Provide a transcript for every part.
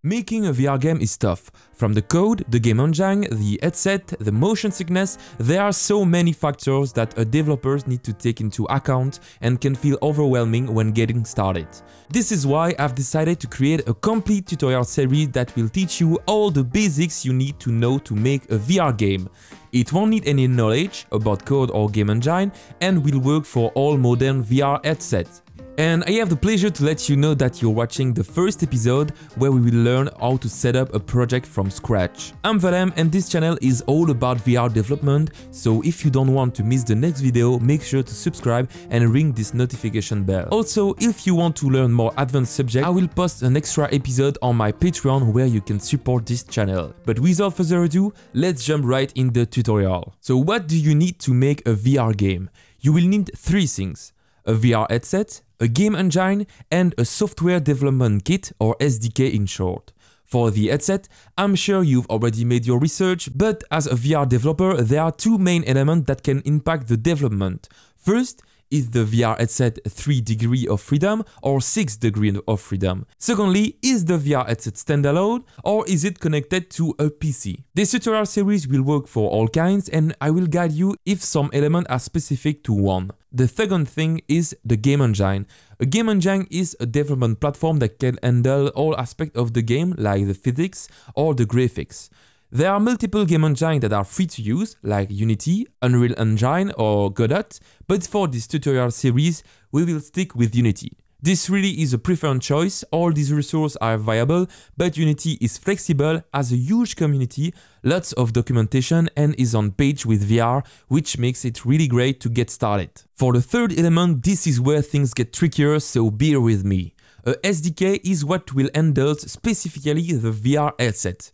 Making a VR game is tough. From the code, the game engine, the headset, the motion sickness, there are so many factors that a developer needs to take into account and can feel overwhelming when getting started. This is why I've decided to create a complete tutorial series that will teach you all the basics you need to know to make a VR game. It won't need any knowledge about code or game engine and will work for all modern VR headsets. And I have the pleasure to let you know that you're watching the first episode where we will learn how to set up a project from scratch. I'm Valem and this channel is all about VR development, so if you don't want to miss the next video, make sure to subscribe and ring this notification bell. Also, if you want to learn more advanced subjects, I will post an extra episode on my Patreon where you can support this channel. But without further ado, let's jump right in the tutorial. So what do you need to make a VR game? You will need three things: a VR headset, a game engine, and a software development kit, or SDK in short. For the headset, I'm sure you've already made your research, but as a VR developer, there are two main elements that can impact the development. First, is the VR headset 3 degrees of freedom or 6 degrees of freedom? Secondly, is the VR headset standalone or is it connected to a PC? This tutorial series will work for all kinds and I will guide you if some elements are specific to one. The second thing is the game engine. A game engine is a development platform that can handle all aspects of the game, like the physics or the graphics. There are multiple game engines that are free to use, like Unity, Unreal Engine or Godot, but for this tutorial series, we will stick with Unity. This really is a preferred choice, all these resources are viable, but Unity is flexible, has a huge community, lots of documentation and is on page with VR, which makes it really great to get started. For the third element, this is where things get trickier, so bear with me. A SDK is what will handle specifically the VR headset.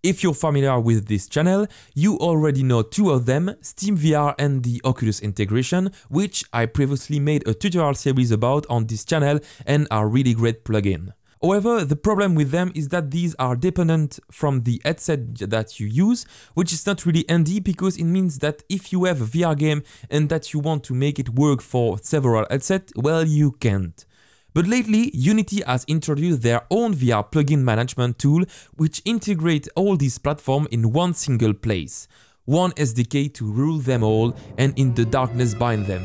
If you're familiar with this channel, you already know two of them, SteamVR and the Oculus integration, which I previously made a tutorial series about on this channel and are really great plugin. However, the problem with them is that these are dependent from the headset that you use, which is not really handy because it means that if you have a VR game and that you want to make it work for several headsets, well, you can't. But lately, Unity has introduced their own VR plugin management tool which integrates all these platforms in one single place. One SDK to rule them all and in the darkness bind them.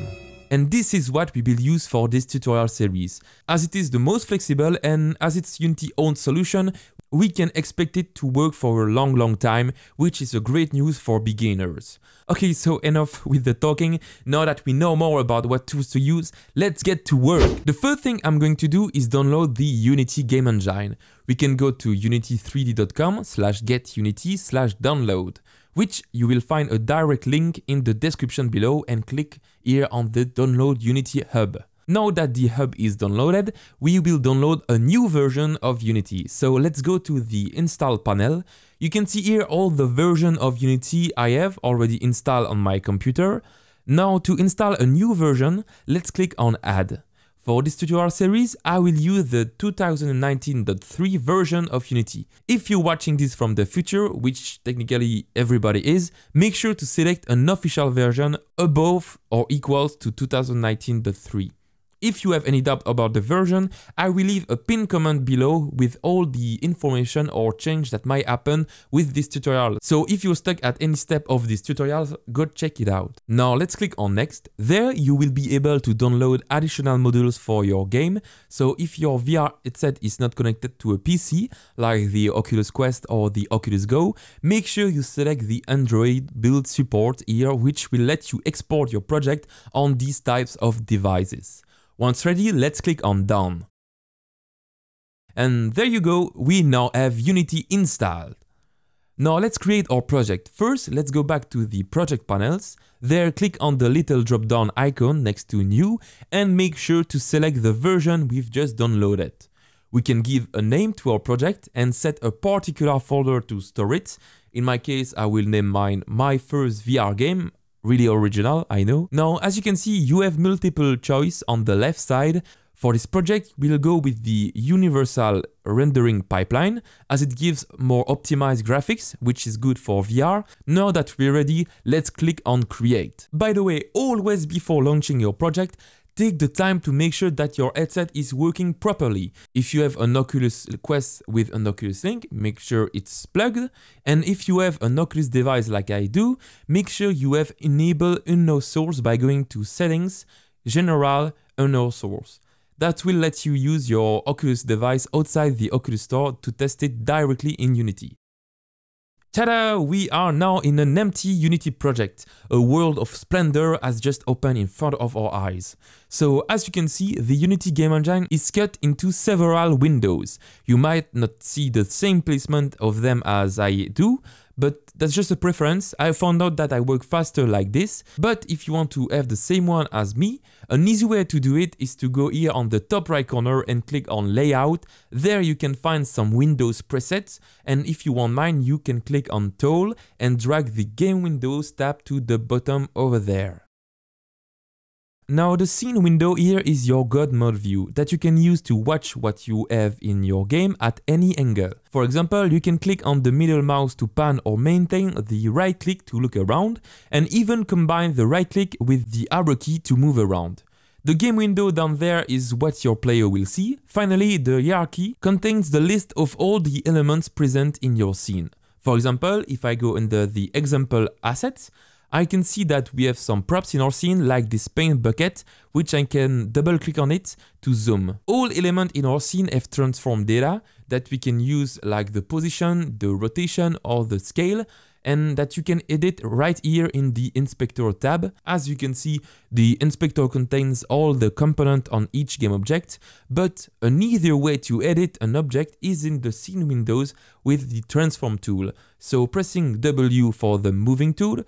And this is what we will use for this tutorial series. As it is the most flexible and as it's Unity's own solution, we can expect it to work for a long time, which is a great news for beginners. Okay, so enough with the talking. Now that we know more about what tools to use, let's get to work. The first thing I'm going to do is download the Unity game engine. We can go to unity3d.com/getunity/download, which you will find a direct link in the description below and click here on the Download Unity Hub. Now that the hub is downloaded, we will download a new version of Unity. So let's go to the install panel. You can see here all the version of Unity I have already installed on my computer. Now to install a new version, let's click on Add. For this tutorial series, I will use the 2019.3 version of Unity. If you're watching this from the future, which technically everybody is, make sure to select an official version above or equals to 2019.3. If you have any doubt about the version, I will leave a pinned comment below with all the information or change that might happen with this tutorial. So if you're stuck at any step of this tutorial, go check it out. Now let's click on Next. There you will be able to download additional modules for your game. So if your VR headset is not connected to a PC, like the Oculus Quest or the Oculus Go, make sure you select the Android build support here, which will let you export your project on these types of devices. Once ready, let's click on Done. And there you go, we now have Unity installed. Now let's create our project. First, let's go back to the project panels. There, click on the little drop-down icon next to New and make sure to select the version we've just downloaded. We can give a name to our project and set a particular folder to store it. In my case, I will name mine My First VR Game. Really original, I know. Now, as you can see, you have multiple choice on the left side. For this project, we'll go with the Universal Rendering Pipeline, as it gives more optimized graphics, which is good for VR. Now that we're ready, let's click on Create. By the way, always before launching your project, take the time to make sure that your headset is working properly. If you have an Oculus Quest with an Oculus Link, make sure it's plugged. And if you have an Oculus device like I do, make sure you have enabled unknown source by going to Settings, General, Unknown Source. That will let you use your Oculus device outside the Oculus Store to test it directly in Unity. Ta-da! We are now in an empty Unity project. A world of splendor has just opened in front of our eyes. So as you can see, the Unity game engine is cut into several windows. You might not see the same placement of them as I do, but that's just a preference. I found out that I work faster like this, but if you want to have the same one as me, an easy way to do it is to go here on the top right corner and click on Layout. There you can find some Windows presets, and if you want mine, you can click on Tool and drag the Game Windows tab to the bottom over there. Now the scene window here is your God mode view that you can use to watch what you have in your game at any angle. For example, you can click on the middle mouse to pan or maintain the right click to look around, and even combine the right click with the arrow key to move around. The game window down there is what your player will see. Finally, the hierarchy contains the list of all the elements present in your scene. For example, if I go under the example assets, I can see that we have some props in our scene like this paint bucket, which I can double click on it to zoom. All elements in our scene have transform data that we can use like the position, the rotation or the scale, and that you can edit right here in the inspector tab. As you can see, the inspector contains all the components on each game object, but another way to edit an object is in the scene windows with the transform tool. So pressing W for the moving tool,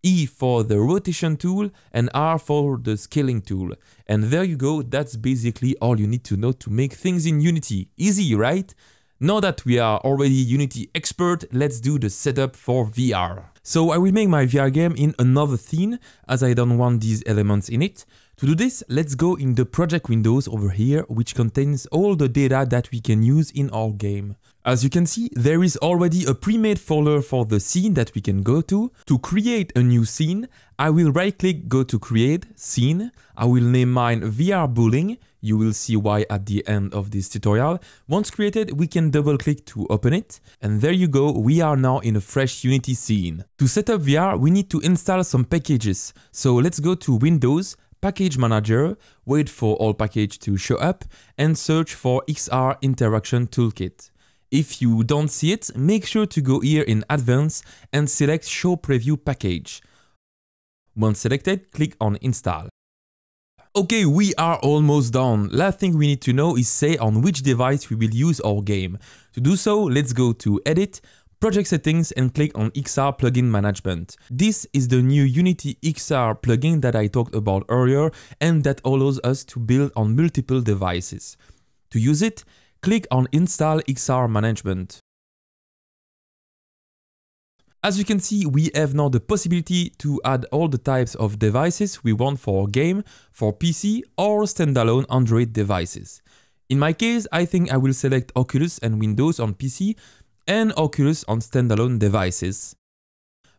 E for the rotation tool, and R for the scaling tool. And there you go, that's basically all you need to know to make things in Unity. Easy, right? Now that we are already Unity expert, let's do the setup for VR. So I will make my VR game in another scene, as I don't want these elements in it. To do this, let's go in the project windows over here, which contains all the data that we can use in our game. As you can see, there is already a pre-made folder for the scene that we can go to. To create a new scene, I will right-click, go to Create, Scene. I will name mine VR Bowling. You will see why at the end of this tutorial. Once created, we can double-click to open it. And there you go, we are now in a fresh Unity scene. To set up VR, we need to install some packages. So let's go to Windows, Package Manager, wait for all packages to show up, and search for XR Interaction Toolkit. If you don't see it, make sure to go here in Advanced and select Show Preview Package. Once selected, click on Install. Okay, we are almost done. Last thing we need to know is say on which device we will use our game. To do so, let's go to Edit, Project Settings and click on XR Plugin Management. This is the new Unity XR plugin that I talked about earlier and that allows us to build on multiple devices. To use it, click on Install XR Management. As you can see, we have now the possibility to add all the types of devices we want for our game, for PC or standalone Android devices. In my case, I think I will select Oculus and Windows on PC and Oculus on standalone devices.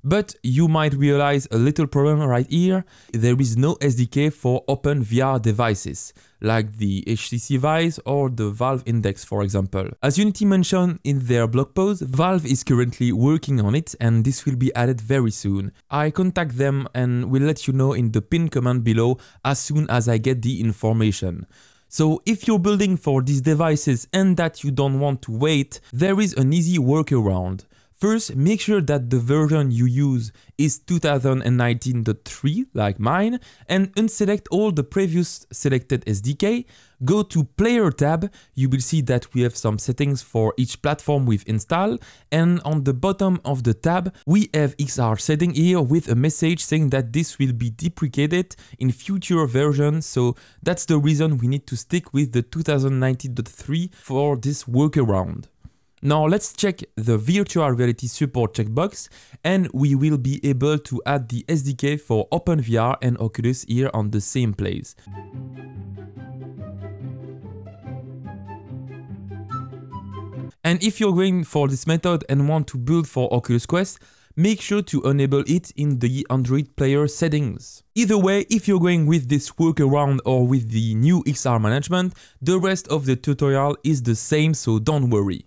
But you might realize a little problem right here. There is no SDK for open VR devices, like the HTC Vive or the Valve Index, for example. As Unity mentioned in their blog post, Valve is currently working on it and this will be added very soon. I contact them and will let you know in the pinned comment below as soon as I get the information. So if you're building for these devices and that you don't want to wait, there is an easy workaround. First, make sure that the version you use is 2019.3 like mine and unselect all the previous selected SDK. Go to Player tab, you will see that we have some settings for each platform we've installed, and on the bottom of the tab we have XR setting here with a message saying that this will be deprecated in future versions, so that's the reason we need to stick with the 2019.3 for this workaround. Now let's check the virtual reality support checkbox and we will be able to add the SDK for OpenVR and Oculus here on the same place. And if you're going for this method and want to build for Oculus Quest, make sure to enable it in the Android player settings. Either way, if you're going with this workaround or with the new XR management, the rest of the tutorial is the same, so don't worry.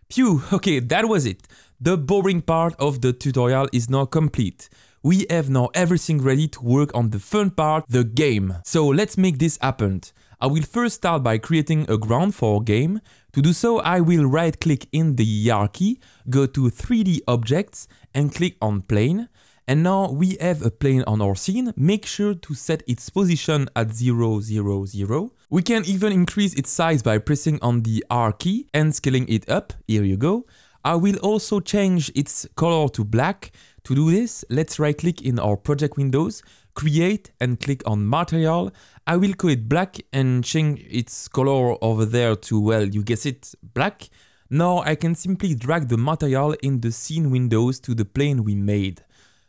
Phew, okay, that was it. The boring part of the tutorial is now complete. We have now everything ready to work on the fun part, the game. So let's make this happen. I will first start by creating a ground for our game. To do so, I will right click in the hierarchy, go to 3D objects and click on plane. And now we have a plane on our scene. Make sure to set its position at 0, 0, 0. We can even increase its size by pressing on the R key and scaling it up. Here you go. I will also change its color to black. To do this, let's right click in our project windows, create and click on material. I will call it black and change its color over there to, well, you guess it, black. Now I can simply drag the material in the scene windows to the plane we made.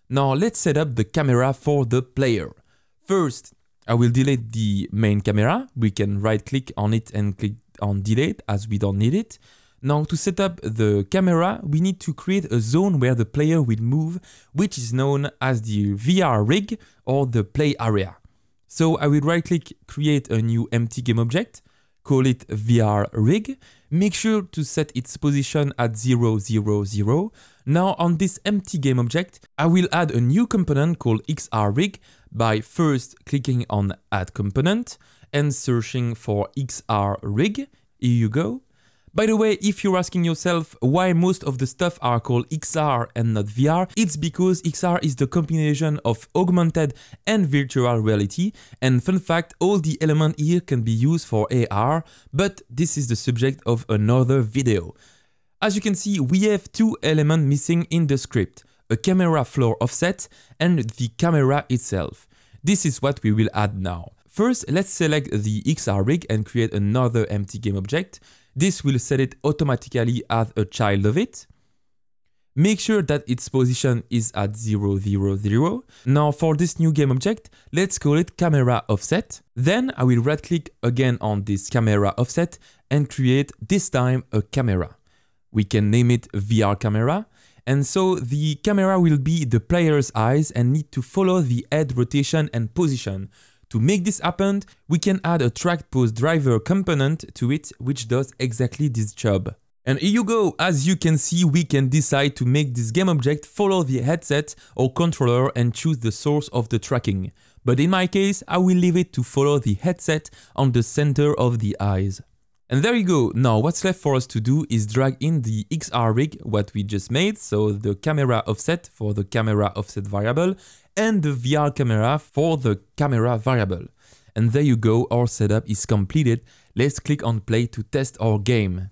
Now let's set up the camera for the player. First, I will delete the main camera. We can right click on it and click on delete as we don't need it. Now to set up the camera, we need to create a zone where the player will move, which is known as the VR rig or the play area. So I will right click, create a new empty game object, call it VR rig. Make sure to set its position at 0, 0, 0. Now on this empty game object, I will add a new component called XR rig by first clicking on add component and searching for XR rig. Here you go. By the way, if you're asking yourself why most of the stuff are called XR and not VR, it's because XR is the combination of augmented and virtual reality. And fun fact, all the elements here can be used for AR, but this is the subject of another video. As you can see, we have two elements missing in the script, a camera floor offset and the camera itself. This is what we will add now. First, let's select the XR rig and create another empty game object. This will set it automatically as a child of it. Make sure that its position is at 0, 0, 0. Now for this new game object, let's call it camera offset. Then I will right click again on this camera offset and create this time a camera. We can name it VR camera. And so the camera will be the player's eyes and need to follow the head rotation and position. To make this happen, we can add a track pose driver component to it, which does exactly this job. And here you go, as you can see, we can decide to make this game object follow the headset or controller and choose the source of the tracking. But in my case, I will leave it to follow the headset on the center of the eyes. And there you go. Now what's left for us to do is drag in the XR rig, what we just made, so the camera offset for the camera offset variable, and the VR camera for the camera variable. And there you go, our setup is completed. Let's click on play to test our game.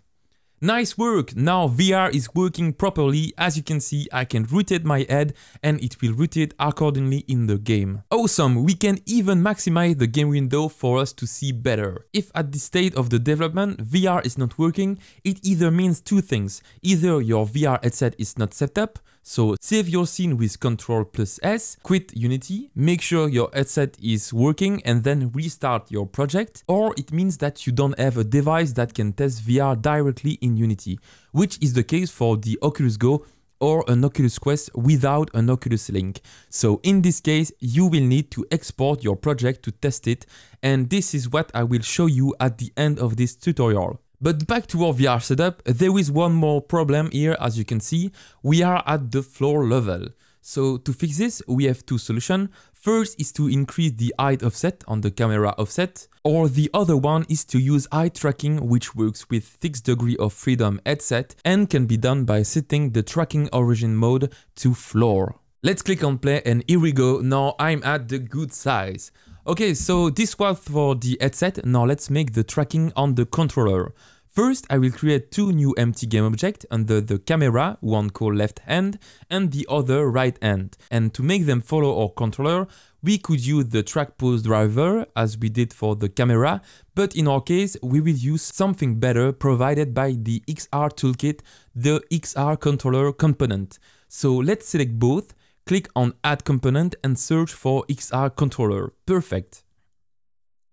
Nice work! Now VR is working properly. As you can see, I can rotate my head and it will rotate accordingly in the game. Awesome! We can even maximize the game window for us to see better. If at this state of the development VR is not working, it either means two things. Either your VR headset is not set up, so save your scene with Ctrl+S, quit Unity, make sure your headset is working and then restart your project, or it means that you don't have a device that can test VR directly in Unity, which is the case for the Oculus Go or an Oculus Quest without an Oculus Link. So in this case, you will need to export your project to test it, and this is what I will show you at the end of this tutorial. But back to our VR setup, there is one more problem here. As you can see, we are at the floor level. So to fix this, we have two solutions. First is to increase the height offset on the camera offset, or the other one is to use eye tracking, which works with 6 degrees of freedom headset and can be done by setting the tracking origin mode to floor. Let's click on play and here we go. Now I'm at the good size. Okay, so this was for the headset. Now let's make the tracking on the controller. First, I will create two new empty game objects under the camera, one called left hand and the other right hand. And to make them follow our controller, we could use the track pose driver as we did for the camera, but in our case, we will use something better provided by the XR toolkit, the XR controller component. So let's select both, click on add component and search for XR controller. Perfect.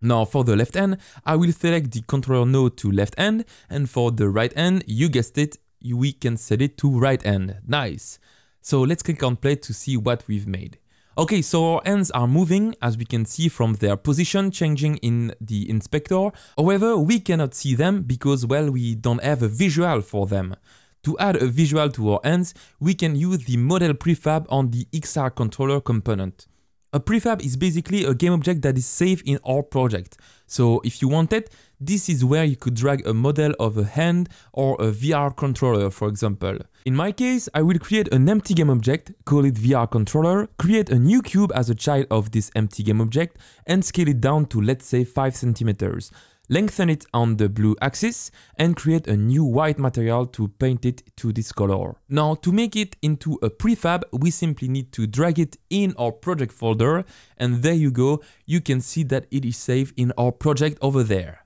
Now for the left hand, I will select the controller node to left hand, and for the right hand, you guessed it, we can set it to right hand. Nice. So let's click on play to see what we've made. Okay, so our hands are moving, as we can see from their position changing in the inspector. However, we cannot see them because, well, we don't have a visual for them. To add a visual to our hands, we can use the model prefab on the XR controller component. A prefab is basically a game object that is saved in our project. So if you want it, this is where you could drag a model of a hand or a VR controller, for example. In my case, I will create an empty game object, call it VR controller, create a new cube as a child of this empty game object, and scale it down to, let's say, 5 centimeters. Lengthen it on the blue axis and create a new white material to paint it to this color. Now, to make it into a prefab, we simply need to drag it in our project folder, and there you go, you can see that it is saved in our project over there.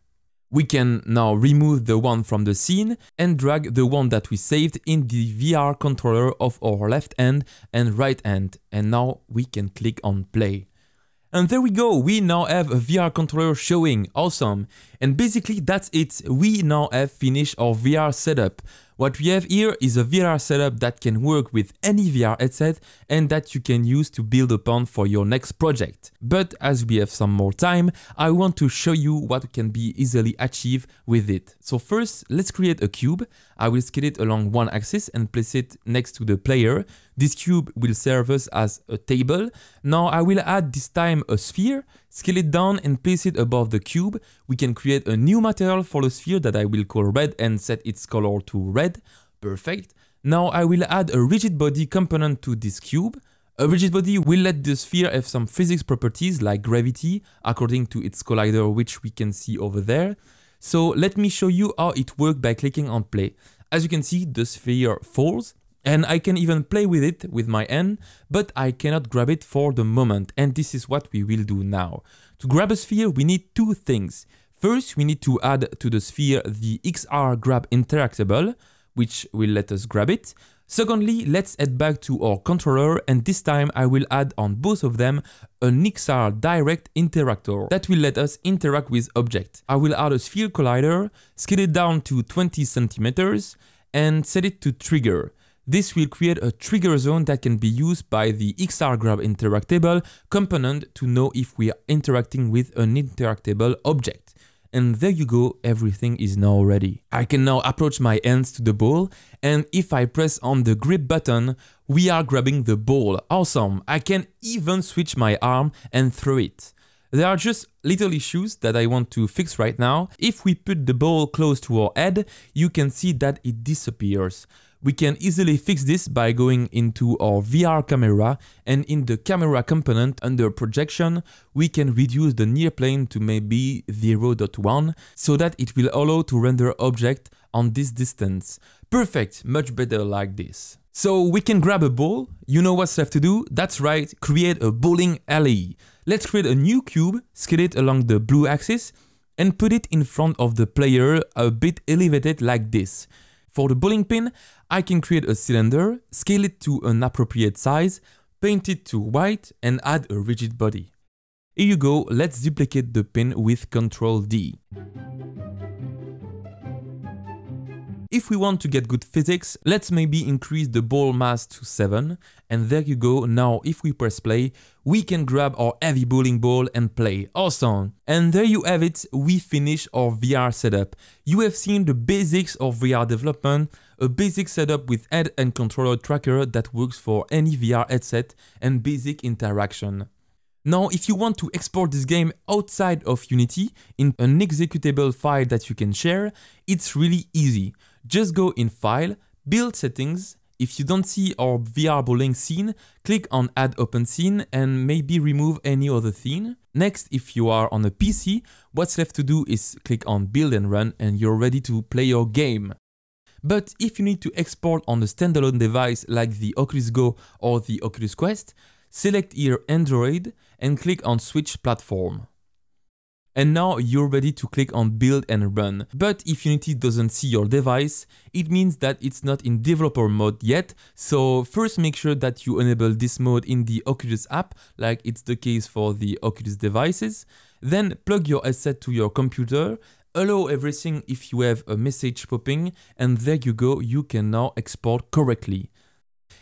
We can now remove the one from the scene and drag the one that we saved in the VR controller of our left hand and right hand, and now we can click on play. And there we go, we now have a VR controller showing, awesome. And basically that's it, we now have finished our VR setup. What we have here is a VR setup that can work with any VR headset and that you can use to build upon for your next project. But as we have some more time, I want to show you what can be easily achieved with it. So first, let's create a cube. I will scale it along one axis and place it next to the player. This cube will serve us as a table. Now I will add this time a sphere, scale it down and place it above the cube. We can create a new material for the sphere that I will call red and set its color to red. Perfect. Now I will add a rigid body component to this cube. A rigid body will let the sphere have some physics properties like gravity according to its collider, which we can see over there. So let me show you how it works by clicking on play. As you can see, the sphere falls. And I can even play with it with my hand, but I cannot grab it for the moment, and this is what we will do now. To grab a sphere, we need two things. First, we need to add to the sphere the XR grab interactable, which will let us grab it. Secondly, let's head back to our controller, and this time I will add on both of them an XR direct interactor that will let us interact with objects. I will add a sphere collider, scale it down to 20 centimeters, and set it to trigger. This will create a trigger zone that can be used by the XR grab interactable component to know if we are interacting with an interactable object. And there you go, everything is now ready. I can now approach my hands to the ball, and if I press on the grip button, we are grabbing the ball. Awesome! I can even switch my arm and throw it. There are just little issues that I want to fix right now. If we put the ball close to our head, you can see that it disappears. We can easily fix this by going into our VR camera, and in the camera component under projection, we can reduce the near plane to maybe 0.1 so that it will allow to render object on this distance. Perfect, much better like this. So we can grab a ball. You know what's left to do? That's right, create a bowling alley. Let's create a new cube, scale it along the blue axis, and put it in front of the player a bit elevated like this. For the bowling pin, I can create a cylinder, scale it to an appropriate size, paint it to white, and add a rigid body. Here you go, let's duplicate the pin with Ctrl D. If we want to get good physics, let's maybe increase the ball mass to 7, and there you go. Now if we press play, we can grab our heavy bowling ball and play. Awesome! And there you have it, we finish our VR setup. You have seen the basics of VR development, a basic setup with head and controller tracker that works for any VR headset and basic interaction. Now, if you want to export this game outside of Unity in an executable file that you can share, it's really easy. Just go in File, Build Settings. If you don't see our VR bowling scene, click on Add Open Scene and maybe remove any other scene. Next, if you are on a PC, what's left to do is click on Build and Run and you're ready to play your game. But if you need to export on a standalone device like the Oculus Go or the Oculus Quest, select here Android and click on Switch Platform. And now you're ready to click on Build and Run. But if Unity doesn't see your device, it means that it's not in developer mode yet. So first make sure that you enable this mode in the Oculus app, like it's the case for the Oculus devices. Then plug your headset to your computer, allow everything if you have a message popping, and there you go, you can now export correctly.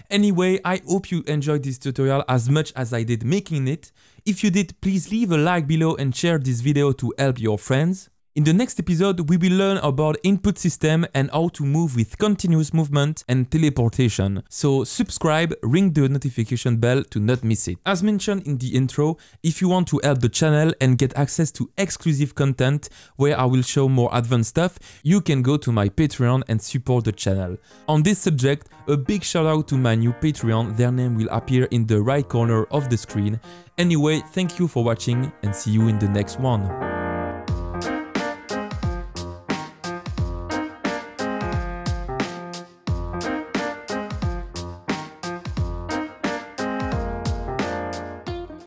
Anyway, I hope you enjoyed this tutorial as much as I did making it. If you did, please leave a like below and share this video to help your friends. In the next episode, we will learn about input system and how to move with continuous movement and teleportation. So subscribe, ring the notification bell to not miss it. As mentioned in the intro, if you want to help the channel and get access to exclusive content where I will show more advanced stuff, you can go to my Patreon and support the channel. On this subject, a big shout out to my new Patreon, their name will appear in the right corner of the screen. Anyway, thank you for watching and see you in the next one.